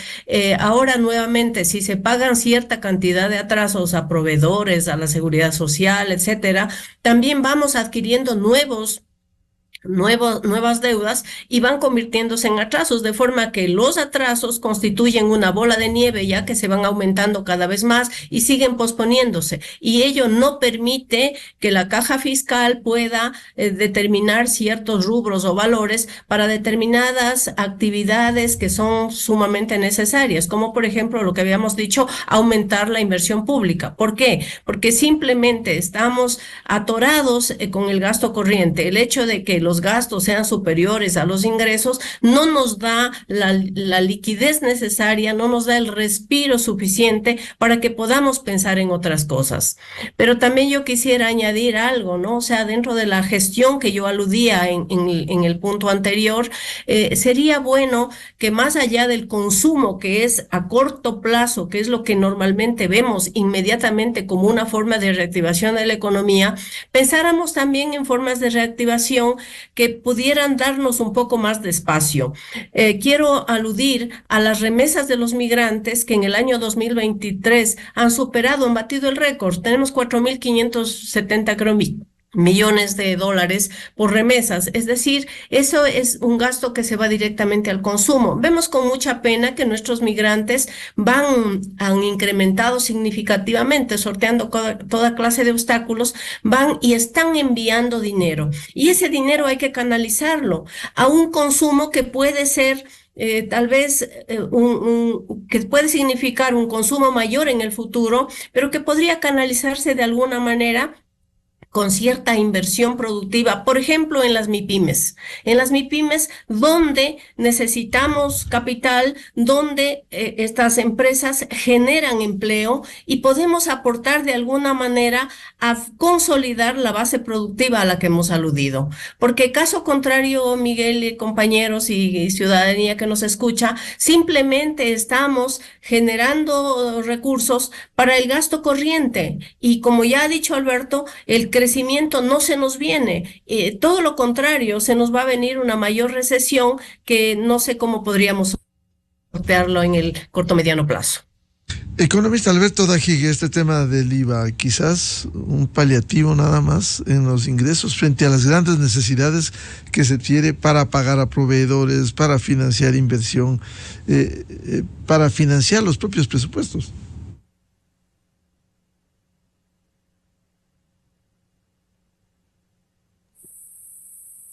ahora nuevamente si se pagan cierta cantidad de atrasos a proveedores, a la seguridad social, etcétera, también vamos adquiriendo nuevas deudas y van convirtiéndose en atrasos, de forma que los atrasos constituyen una bola de nieve ya que se van aumentando cada vez más y siguen posponiéndose. Y ello no permite que la caja fiscal pueda determinar ciertos rubros o valores para determinadas actividades que son sumamente necesarias, como por ejemplo lo que habíamos dicho, aumentar la inversión pública. ¿Por qué? Porque simplemente estamos atorados con el gasto corriente. El hecho de que los gastos sean superiores a los ingresos no nos da la liquidez necesaria, no nos da el respiro suficiente para que podamos pensar en otras cosas. Pero también yo quisiera añadir algo, ¿no? O sea, dentro de la gestión que yo aludía en el punto anterior, sería bueno que más allá del consumo que es a corto plazo, que es lo que normalmente vemos inmediatamente como una forma de reactivación de la economía, pensáramos también en formas de reactivación que pudieran darnos un poco más de espacio. Quiero aludir a las remesas de los migrantes que en el año 2023 han batido el récord. Tenemos 4.570, creo, millones de dólares por remesas, es decir, eso es un gasto que se va directamente al consumo. Vemos con mucha pena que nuestros migrantes han incrementado significativamente, sorteando toda clase de obstáculos, van y están enviando dinero, y ese dinero hay que canalizarlo a un consumo que puede ser tal vez que puede significar un consumo mayor en el futuro, pero que podría canalizarse de alguna manera con cierta inversión productiva, por ejemplo, en las MIPYMES, donde necesitamos capital, donde estas empresas generan empleo y podemos aportar de alguna manera a consolidar la base productiva a la que hemos aludido. Porque caso contrario, Miguel y compañeros y ciudadanía que nos escucha, simplemente estamos generando recursos para el gasto corriente, y como ya ha dicho Alberto, el crecimiento no se nos viene, todo lo contrario, se nos va a venir una mayor recesión que no sé cómo podríamos sortearlo en el corto mediano plazo. Economista Alberto Dajigue, este tema del IVA, quizás un paliativo nada más en los ingresos frente a las grandes necesidades que se tiene para pagar a proveedores, para financiar inversión, para financiar los propios presupuestos.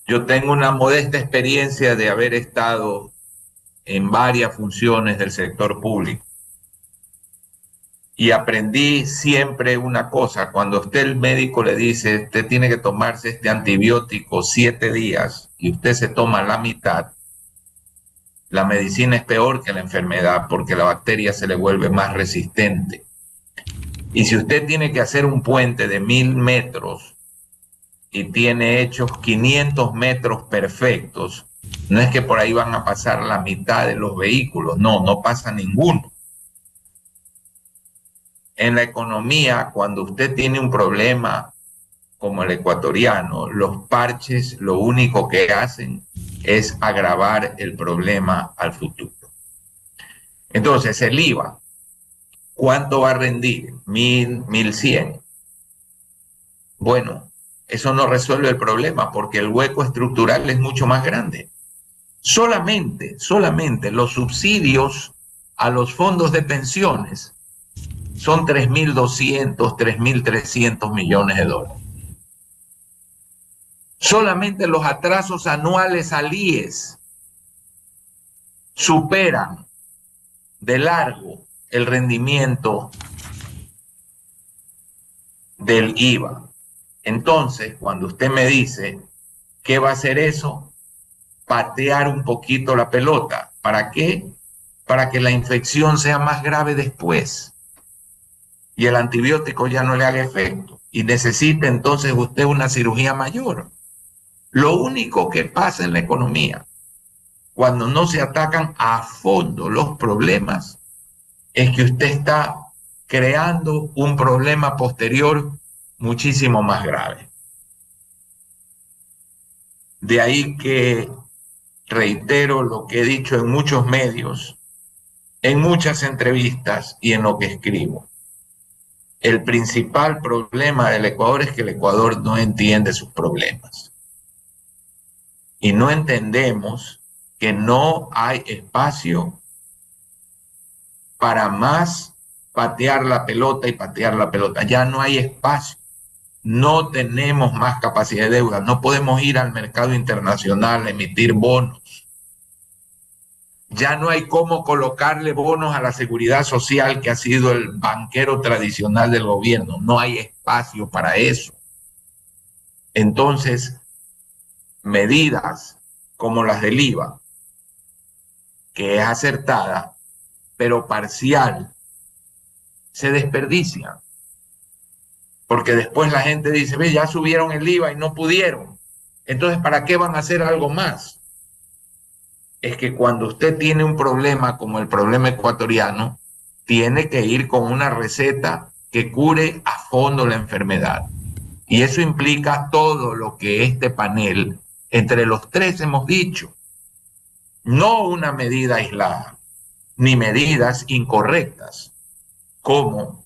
Yo tengo una modesta experiencia de haber estado en varias funciones del sector público. Y aprendí siempre una cosa: cuando usted, el médico, le dice, usted tiene que tomarse este antibiótico 7 días y usted se toma la mitad, la medicina es peor que la enfermedad, porque la bacteria se le vuelve más resistente. Y si usted tiene que hacer un puente de 1.000 metros y tiene hechos 500 metros perfectos, no es que por ahí van a pasar la mitad de los vehículos, no pasa ninguno. En la economía, cuando usted tiene un problema como el ecuatoriano, los parches lo único que hacen es agravar el problema al futuro. Entonces, el IVA, ¿cuánto va a rendir? 1.000, 1.100. Bueno, eso no resuelve el problema, porque el hueco estructural es mucho más grande. Solamente los subsidios a los fondos de pensiones son 3.200, 3.300 millones de dólares. Solamente los atrasos anuales al IES superan de largo el rendimiento del IVA. Entonces, cuando usted me dice, ¿qué va a hacer eso? Patear un poquito la pelota. ¿Para qué? Para que la infección sea más grave después y el antibiótico ya no le haga efecto y necesite entonces usted una cirugía mayor. Lo único que pasa en la economía cuando no se atacan a fondo los problemas es que usted está creando un problema posterior muchísimo más grave. De ahí que reitero lo que he dicho en muchos medios, en muchas entrevistas y en lo que escribo. El principal problema del Ecuador es que el Ecuador no entiende sus problemas. Y no entendemos que no hay espacio para más patear la pelota y patear la pelota. Ya no hay espacio. No tenemos más capacidad de deuda. No podemos ir al mercado internacional a emitir bonos. Ya no hay cómo colocarle bonos a la seguridad social, que ha sido el banquero tradicional del gobierno. No hay espacio para eso. Entonces, medidas como las del IVA, que es acertada, pero parcial, se desperdician. Porque después la gente dice, ve, ya subieron el IVA y no pudieron. Entonces, ¿para qué van a hacer algo más? Es que cuando usted tiene un problema como el problema ecuatoriano, tiene que ir con una receta que cure a fondo la enfermedad. Y eso implica todo lo que este panel, entre los tres, hemos dicho. No una medida aislada, ni medidas incorrectas, como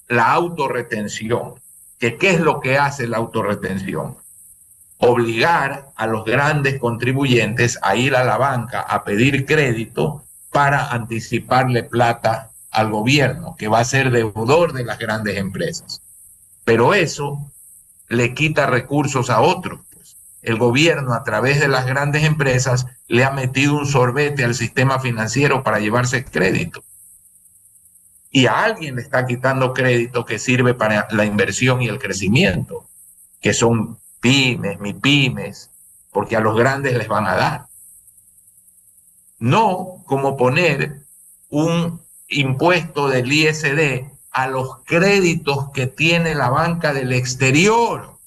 la autorretención. ¿Qué es lo que hace la autorretención? Obligar a los grandes contribuyentes a ir a la banca a pedir crédito para anticiparle plata al gobierno, que va a ser deudor de las grandes empresas. Pero eso le quita recursos a otros. Pues. El gobierno, a través de las grandes empresas, le ha metido un sorbete al sistema financiero para llevarse crédito. Y a alguien le está quitando crédito que sirve para la inversión y el crecimiento, que son pymes, mipymes, porque a los grandes les van a dar. No como poner un impuesto del ISD a los créditos que tiene la banca del exterior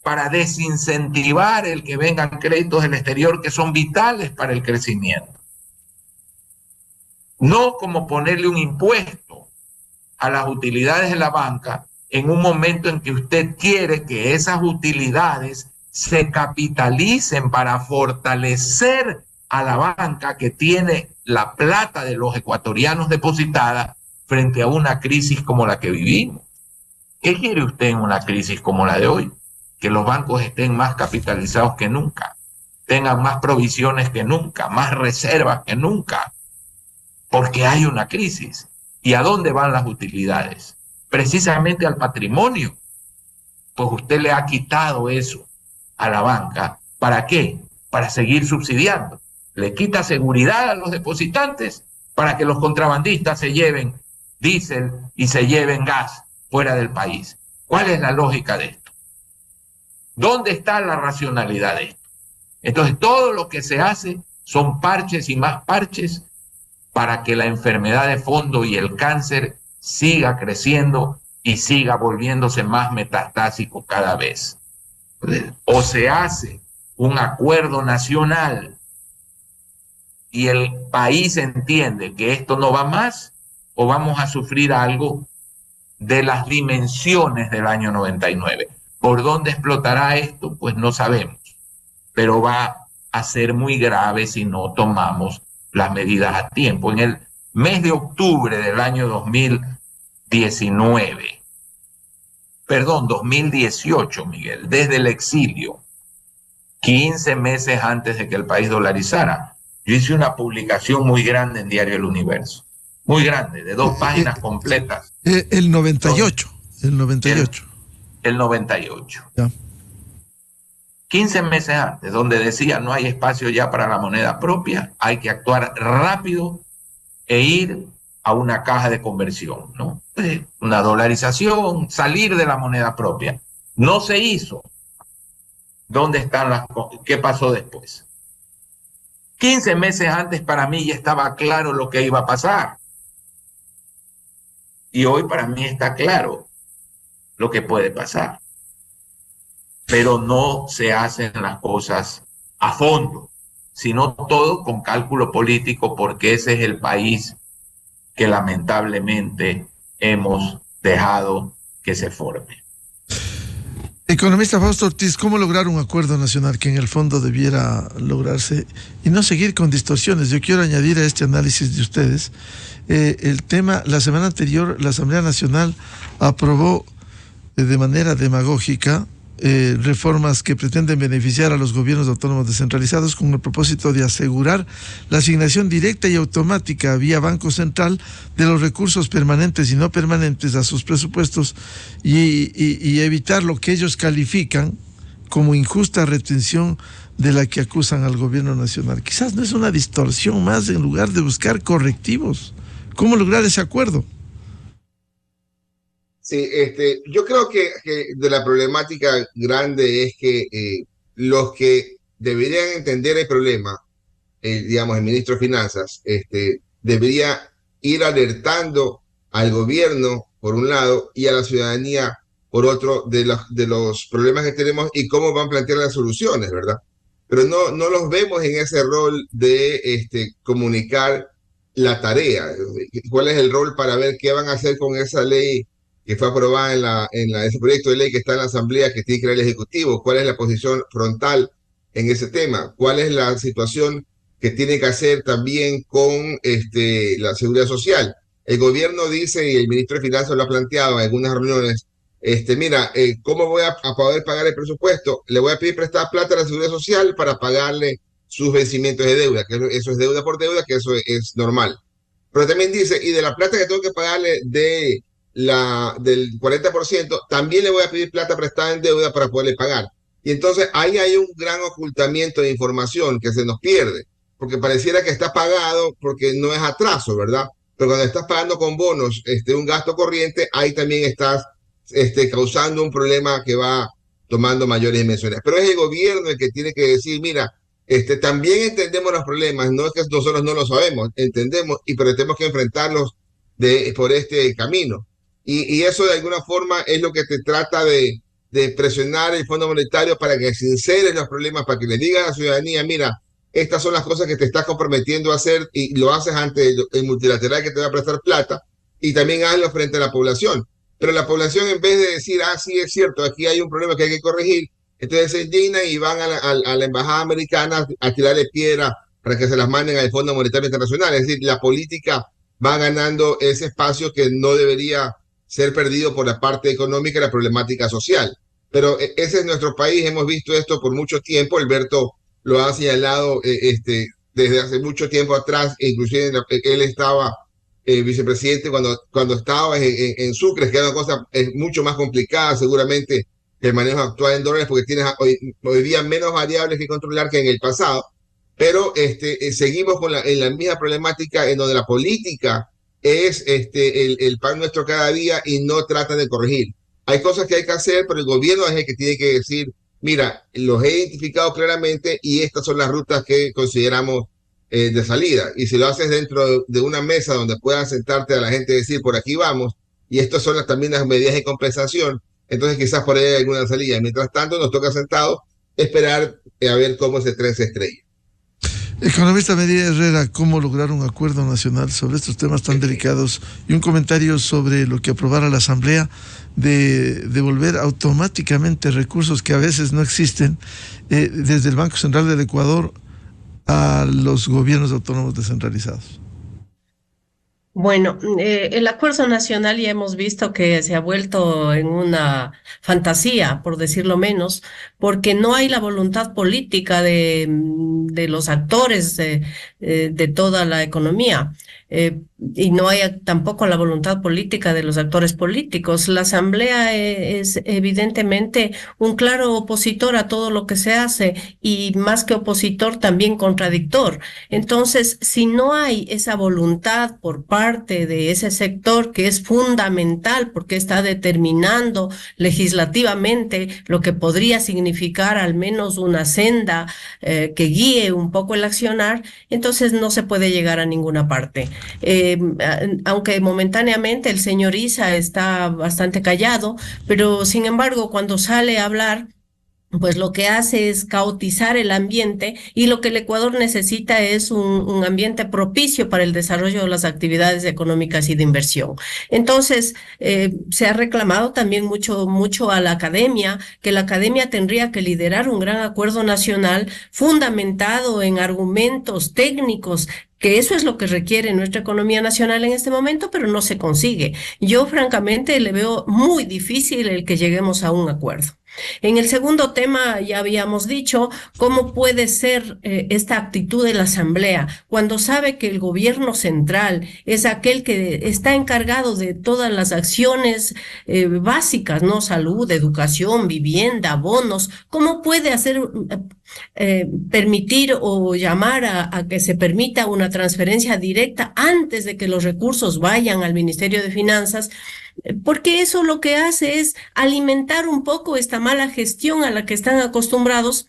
para desincentivar el que vengan créditos del exterior que son vitales para el crecimiento. No como ponerle un impuesto a las utilidades de la banca en un momento en que usted quiere que esas utilidades se capitalicen para fortalecer a la banca que tiene la plata de los ecuatorianos depositada frente a una crisis como la que vivimos. ¿Qué quiere usted en una crisis como la de hoy? Que los bancos estén más capitalizados que nunca, tengan más provisiones que nunca, más reservas que nunca, porque hay una crisis. ¿Y a dónde van las utilidades? Precisamente al patrimonio. Pues usted le ha quitado eso a la banca. ¿Para qué? Para seguir subsidiando. Le quita seguridad a los depositantes para que los contrabandistas se lleven diésel y se lleven gas fuera del país. ¿Cuál es la lógica de esto? ¿Dónde está la racionalidad de esto? Entonces, todo lo que se hace son parches y más parches para que la enfermedad de fondo y el cáncer siga creciendo y siga volviéndose más metastásico cada vez. O se hace un acuerdo nacional y el país entiende que esto no va más, o vamos a sufrir algo de las dimensiones del año 99. ¿Por dónde explotará esto? Pues no sabemos, pero va a ser muy grave si no tomamos las medidas a tiempo. En el mes de octubre del año 2018, Miguel, desde el exilio, 15 meses antes de que el país dolarizara, Yo hice una publicación muy grande en Diario El Universo, muy grande, de 2 páginas completas. El 98, el 98. El 98. Ya. 15 meses antes, donde decía no hay espacio ya para la moneda propia, hay que actuar rápido e ir a una caja de conversión, ¿no? Una dolarización, salir de la moneda propia. No se hizo. ¿Dónde están las cosas? ¿Qué pasó después? 15 meses antes para mí ya estaba claro lo que iba a pasar. Y hoy para mí está claro lo que puede pasar. Pero no se hacen las cosas a fondo, sino todo con cálculo político, porque ese es el país que lamentablemente hemos dejado que se forme. Economista Fausto Ortiz, ¿cómo lograr un acuerdo nacional que en el fondo debiera lograrse y no seguir con distorsiones? Yo quiero añadir a este análisis de ustedes el tema. La semana anterior la Asamblea Nacional aprobó de manera demagógica reformas que pretenden beneficiar a los gobiernos autónomos descentralizados con el propósito de asegurar la asignación directa y automática vía Banco Central de los recursos permanentes y no permanentes a sus presupuestos y evitar lo que ellos califican como injusta retención de la que acusan al gobierno nacional. Quizás no es una distorsión más en lugar de buscar correctivos. ¿Cómo lograr ese acuerdo? Sí, yo creo que de la problemática grande es que los que deberían entender el problema, digamos, el ministro de Finanzas, debería ir alertando al gobierno, por un lado, y a la ciudadanía, por otro, de los problemas que tenemos y cómo van a plantear las soluciones, ¿verdad? Pero no los vemos en ese rol de comunicar la tarea. ¿Cuál es el rol para ver qué van a hacer con esa ley que fue aprobada ese proyecto de ley que está en la Asamblea, que tiene que ir al Ejecutivo? ¿Cuál es la posición frontal en ese tema? ¿Cuál es la situación que tiene que hacer también con la seguridad social? El gobierno dice, y el ministro de Finanzas lo ha planteado en algunas reuniones, mira, ¿cómo voy a poder pagar el presupuesto? Le voy a pedir prestar plata a la seguridad social para pagarle sus vencimientos de deuda, que eso es deuda por deuda, que eso es normal. Pero también dice, y de la plata que tengo que pagarle del 40%, también le voy a pedir plata prestada en deuda para poderle pagar. Y entonces ahí hay un gran ocultamiento de información que se nos pierde, porque pareciera que está pagado porque no es atraso, ¿verdad? Pero cuando estás pagando con bonos un gasto corriente, ahí también estás causando un problema que va tomando mayores dimensiones. Pero es el gobierno el que tiene que decir, mira, también entendemos los problemas, no es que nosotros no lo sabemos, entendemos, pero tenemos que enfrentarlos por este camino. Y eso de alguna forma es lo que te trata de presionar el Fondo Monetario para que sinceren los problemas, para que le diga a la ciudadanía, mira, estas son las cosas que te estás comprometiendo a hacer y lo haces ante el multilateral que te va a prestar plata y también hazlo frente a la población. Pero la población, en vez de decir, sí es cierto, aquí hay un problema que hay que corregir, entonces se indignan y van a la embajada americana a tirarle piedra para que se las manden al Fondo Monetario Internacional. Es decir, la política va ganando ese espacio que no debería ser perdido por la parte económica y la problemática social. Pero ese es nuestro país, hemos visto esto por mucho tiempo. Alberto lo ha señalado desde hace mucho tiempo atrás, inclusive él estaba vicepresidente cuando estaba en Sucre, que era una cosa mucho más complicada seguramente que el manejo actual en dólares, porque tienes hoy día menos variables que controlar que en el pasado, pero seguimos en la misma problemática en donde la política es el pan nuestro cada día y no trata de corregir. Hay cosas que hay que hacer, pero el gobierno es el que tiene que decir, mira, los he identificado claramente y estas son las rutas que consideramos de salida. Y si lo haces dentro de una mesa donde puedas sentarte a la gente y decir, por aquí vamos, y estas son también las medidas de compensación, entonces quizás por ahí hay alguna salida. Mientras tanto, nos toca sentados esperar a ver cómo ese tren se estrella. Economista Medina Herrera, ¿cómo lograr un acuerdo nacional sobre estos temas tan delicados? Y un comentario sobre lo que aprobara la Asamblea de devolver automáticamente recursos que a veces no existen desde el Banco Central del Ecuador a los gobiernos autónomos descentralizados. Bueno, el acuerdo nacional ya hemos visto que se ha vuelto en una fantasía, por decirlo menos, porque no hay la voluntad política de los actores de toda la economía. Y no hay tampoco la voluntad política de los actores políticos. La Asamblea es evidentemente un claro opositor a todo lo que se hace y más que opositor también contradictor. Entonces, si no hay esa voluntad por parte de ese sector que es fundamental porque está determinando legislativamente lo que podría significar al menos una senda que guíe un poco el accionar, entonces no se puede llegar a ninguna parte. Aunque momentáneamente el señor Issa está bastante callado, pero sin embargo cuando sale a hablar, pues lo que hace es caotizar el ambiente y lo que el Ecuador necesita es un ambiente propicio para el desarrollo de las actividades económicas y de inversión. Entonces, se ha reclamado también mucho a la academia, que la academia tendría que liderar un gran acuerdo nacional fundamentado en argumentos técnicos, que eso es lo que requiere nuestra economía nacional en este momento, pero no se consigue. Yo francamente le veo muy difícil el que lleguemos a un acuerdo. En el segundo tema ya habíamos dicho cómo puede ser esta actitud de la Asamblea cuando sabe que el gobierno central es aquel que está encargado de todas las acciones básicas, ¿no? Salud, educación, vivienda, bonos. ¿Cómo puede permitir o llamar a que se permita una transferencia directa antes de que los recursos vayan al Ministerio de Finanzas? Porque eso lo que hace es alimentar un poco esta mala gestión a la que están acostumbrados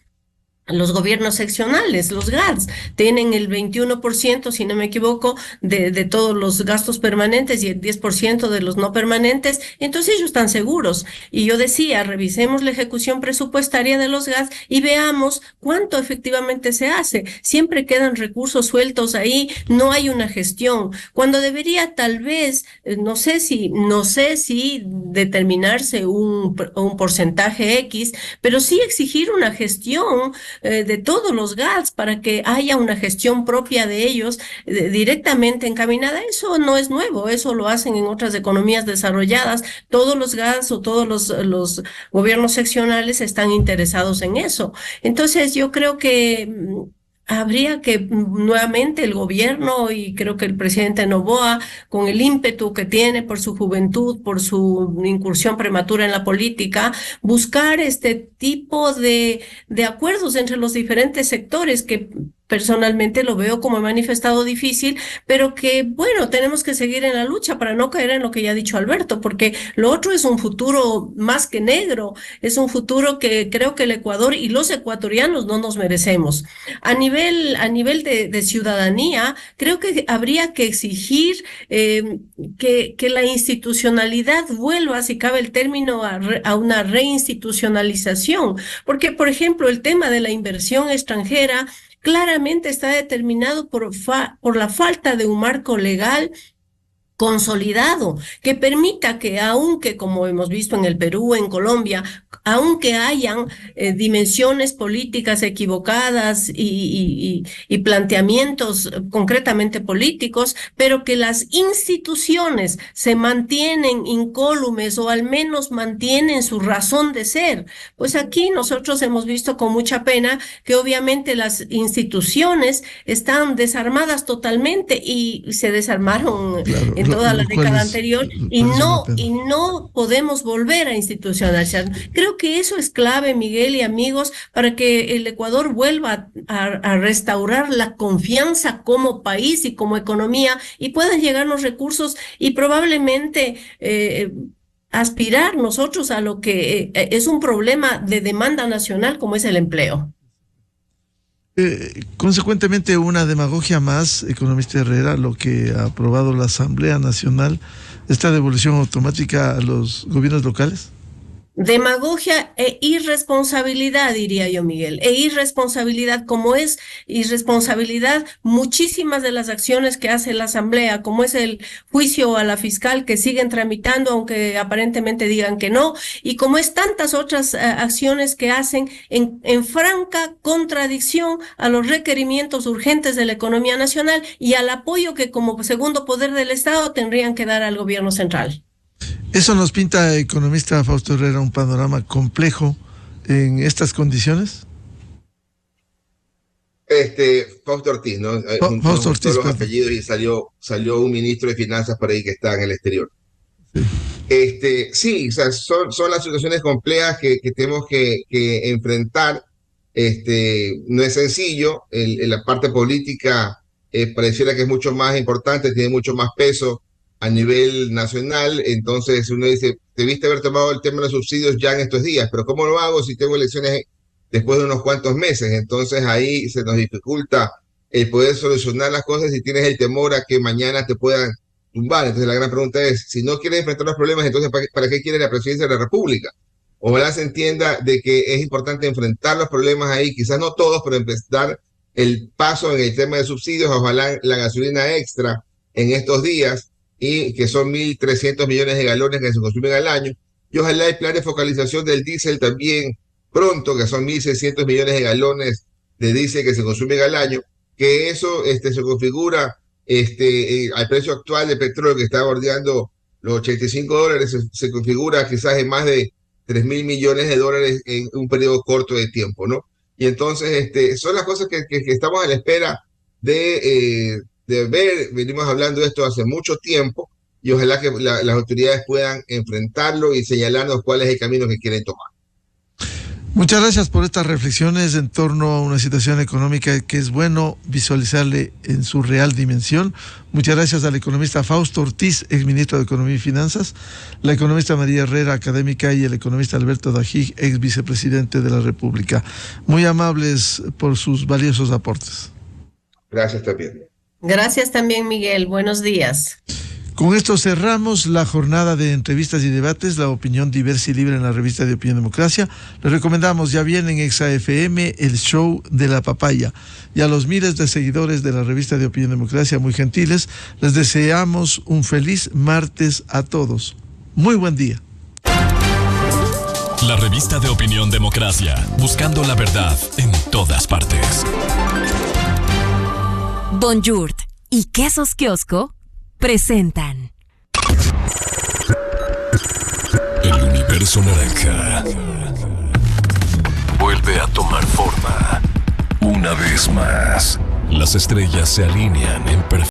los gobiernos seccionales, los GADS, tienen el 21%, si no me equivoco, de todos los gastos permanentes y el 10% de los no permanentes, entonces ellos están seguros. Y yo decía, revisemos la ejecución presupuestaria de los GADS y veamos cuánto efectivamente se hace. Siempre quedan recursos sueltos ahí, no hay una gestión. Cuando debería tal vez, no sé si determinarse un porcentaje X, pero sí exigir una gestión de todos los GADS para que haya una gestión propia de ellos directamente encaminada. Eso no es nuevo, eso lo hacen en otras economías desarrolladas. Todos los GADS o todos los gobiernos seccionales están interesados en eso. Entonces yo creo que habría que nuevamente el gobierno y creo que el presidente Noboa, con el ímpetu que tiene por su juventud, por su incursión prematura en la política, buscar este tipo de acuerdos entre los diferentes sectores que personalmente lo veo como he manifestado difícil, pero que, bueno, tenemos que seguir en la lucha para no caer en lo que ya ha dicho Alberto, porque lo otro es un futuro más que negro, es un futuro que creo que el Ecuador y los ecuatorianos no nos merecemos. A nivel de ciudadanía, creo que habría que exigir que la institucionalidad vuelva, si cabe el término, a una reinstitucionalización, porque, por ejemplo, el tema de la inversión extranjera claramente está determinado por la falta de un marco legal consolidado, que permita que aunque, como hemos visto en el Perú, en Colombia, aunque hayan dimensiones políticas equivocadas y planteamientos concretamente políticos, pero que las instituciones se mantienen incólumes o al menos mantienen su razón de ser. Pues aquí nosotros hemos visto con mucha pena que obviamente las instituciones están desarmadas totalmente y se desarmaron en toda la década anterior y no podemos volver a institucionalizar. Creo que eso es clave, Miguel y amigos, para que el Ecuador vuelva a restaurar la confianza como país y como economía y puedan llegar los recursos y probablemente aspirar nosotros a lo que es un problema de demanda nacional como es el empleo. Consecuentemente, una demagogia más, economista Herrera, lo que ha aprobado la Asamblea Nacional, esta devolución automática a los gobiernos locales. Demagogia e irresponsabilidad, diría yo, Miguel. E irresponsabilidad, como es irresponsabilidad muchísimas de las acciones que hace la Asamblea, como es el juicio a la fiscal que siguen tramitando, aunque aparentemente digan que no, y como es tantas otras acciones que hacen en franca contradicción a los requerimientos urgentes de la economía nacional y al apoyo que como segundo poder del Estado tendrían que dar al gobierno central. ¿Eso nos pinta, economista Fausto Herrera, un panorama complejo en estas condiciones? Fausto Ortiz, ¿no? Fausto Ortiz, todos los apellidos, y salió un ministro de Finanzas por ahí que está en el exterior. Sí, sí, o sea, son las situaciones complejas que tenemos que enfrentar. No es sencillo. La parte política pareciera que es mucho más importante, tiene mucho más peso a nivel nacional. Entonces uno dice, debiste haber tomado el tema de los subsidios ya en estos días, pero ¿cómo lo hago si tengo elecciones después de unos cuantos meses? Entonces ahí se nos dificulta el poder solucionar las cosas y tienes el temor a que mañana te puedan tumbar. Entonces la gran pregunta es, si no quieres enfrentar los problemas, entonces ¿para qué quieres la presidencia de la República? Ojalá se entienda de que es importante enfrentar los problemas ahí, quizás no todos, pero empezar el paso en el tema de subsidios. Ojalá la gasolina extra en estos días, y que son 1.300 millones de galones que se consumen al año, y ojalá el plan de focalización del diésel también pronto, que son 1.600 millones de galones de diésel que se consumen al año, que eso se configura al precio actual del petróleo, que está bordeando los $85, se configura quizás en más de 3.000 millones de dólares en un periodo corto de tiempo, ¿no? Y entonces son las cosas que estamos a la espera de ver. Venimos hablando de esto hace mucho tiempo, y ojalá que las autoridades puedan enfrentarlo y señalarnos cuál es el camino que quieren tomar. Muchas gracias por estas reflexiones en torno a una situación económica que es bueno visualizarle en su real dimensión. Muchas gracias al economista Fausto Ortiz, exministro de Economía y Finanzas, la economista María Herrera, académica, y el economista Alberto Dajig, ex vicepresidente de la República. Muy amables por sus valiosos aportes. Gracias también. Gracias también, Miguel. Buenos días. Con esto cerramos la jornada de entrevistas y debates, la opinión diversa y libre en la revista de Opinión Democracia. Les recomendamos, ya viene en Exa FM, el show de la papaya. Y a los miles de seguidores de la revista de Opinión Democracia, muy gentiles, les deseamos un feliz martes a todos. Muy buen día. La revista de Opinión Democracia, buscando la verdad en todas partes. Bonjour y Quesos Kiosco presentan El universo naranja vuelve a tomar forma una vez más. Las estrellas se alinean en perfección.